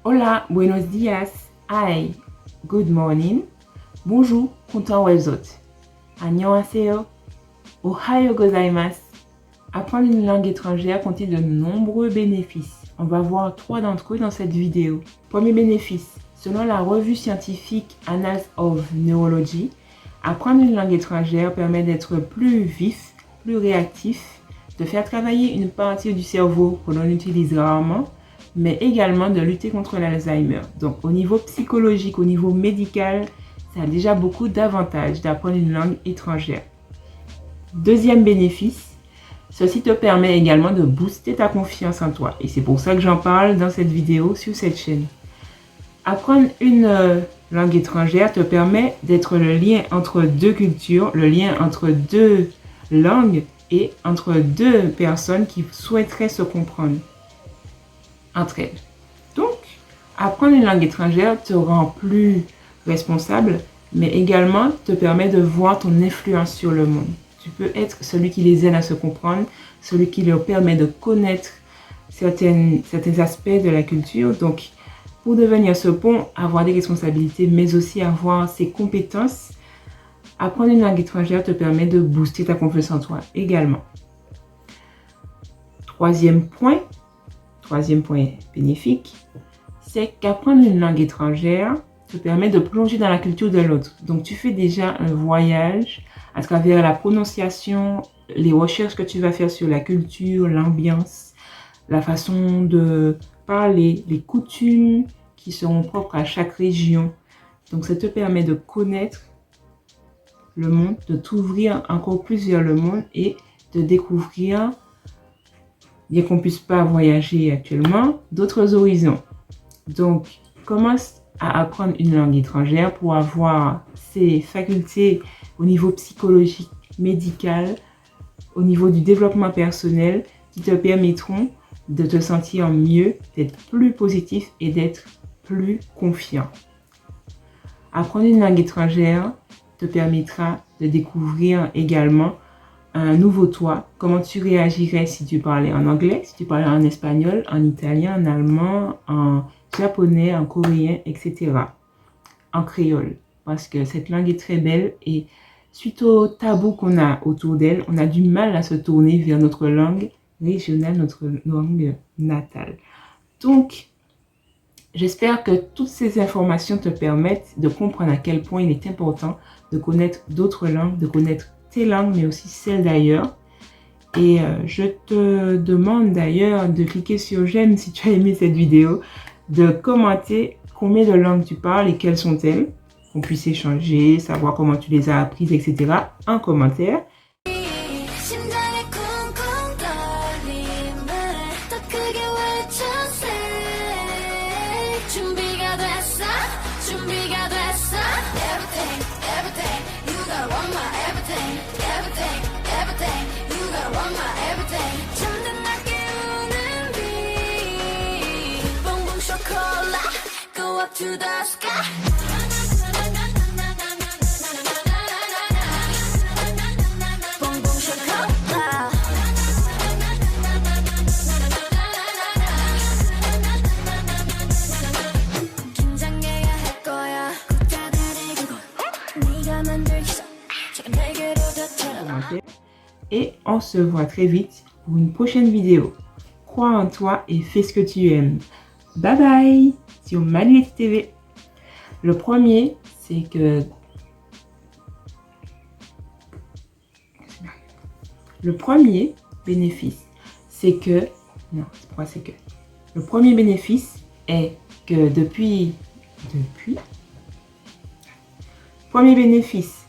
Hola, buenos días, hi, good morning, bonjour, kontan wezot, annyeonghaseyo, ohayo gozaimasu. Apprendre une langue étrangère contient de nombreux bénéfices. On va voir 3 d'entre eux dans cette vidéo. Premier bénéfice, selon la revue scientifique Annals of Neurology, apprendre une langue étrangère permet d'être plus vif, plus réactif, de faire travailler une partie du cerveau que l'on utilise rarement, mais également de lutter contre l'Alzheimer. Donc au niveau psychologique, au niveau médical, ça a déjà beaucoup d'avantages d'apprendre une langue étrangère. Deuxième bénéfice, ceci te permet également de booster ta confiance en toi. Et c'est pour ça que j'en parle dans cette vidéo sur cette chaîne. Apprendre une langue étrangère te permet d'être le lien entre deux cultures, le lien entre deux langues et entre deux personnes qui souhaiteraient se comprendre entre elles. Donc, apprendre une langue étrangère te rend plus responsable, mais également te permet de voir ton influence sur le monde. Tu peux être celui qui les aide à se comprendre, celui qui leur permet de connaître certains aspects de la culture. Donc, pour devenir ce pont, avoir des responsabilités, mais aussi avoir ses compétences, apprendre une langue étrangère te permet de booster ta confiance en toi également. Troisième point bénéfique, c'est qu'apprendre une langue étrangère te permet de plonger dans la culture de l'autre. Donc, tu fais déjà un voyage à travers la prononciation, les recherches que tu vas faire sur la culture, l'ambiance, la façon de parler, les coutumes qui seront propres à chaque région. Donc, ça te permet de connaître le monde, de t'ouvrir encore plus vers le monde et de découvrir, bien qu'on ne puisse pas voyager actuellement, d'autres horizons. Donc, commence à apprendre une langue étrangère pour avoir ses facultés au niveau psychologique, médical, au niveau du développement personnel qui te permettront de te sentir mieux, d'être plus positif et d'être plus confiant. Apprendre une langue étrangère te permettra de découvrir également un nouveau toi, comment tu réagirais si tu parlais en anglais, si tu parlais en espagnol, en italien, en allemand, en japonais, en coréen, etc. En créole, parce que cette langue est très belle et suite au tabou qu'on a autour d'elle, on a du mal à se tourner vers notre langue régionale, notre langue natale. Donc, j'espère que toutes ces informations te permettent de comprendre à quel point il est important de connaître d'autres langues, de connaître tes langues, mais aussi celles d'ailleurs. Et je te demande d'ailleurs de cliquer sur j'aime si tu as aimé cette vidéo, de commenter combien de langues tu parles et quelles sont-elles, qu'on puisse échanger, savoir comment tu les as apprises, etc. en commentaire. To the sky. Boom boom shakalaka. 긴장해야 할 거야. 굳다들이 그걸 네가 만들기 전 작은 날개로 덮쳐. Et on se voit très vite pour une prochaine vidéo. Crois en toi et fais ce que tu aimes. Bye bye sur Manuel TV. Le premier, c'est que... Le premier bénéfice, c'est que... Non, c'est pourquoi c'est que... Le premier bénéfice est que depuis... Premier bénéfice...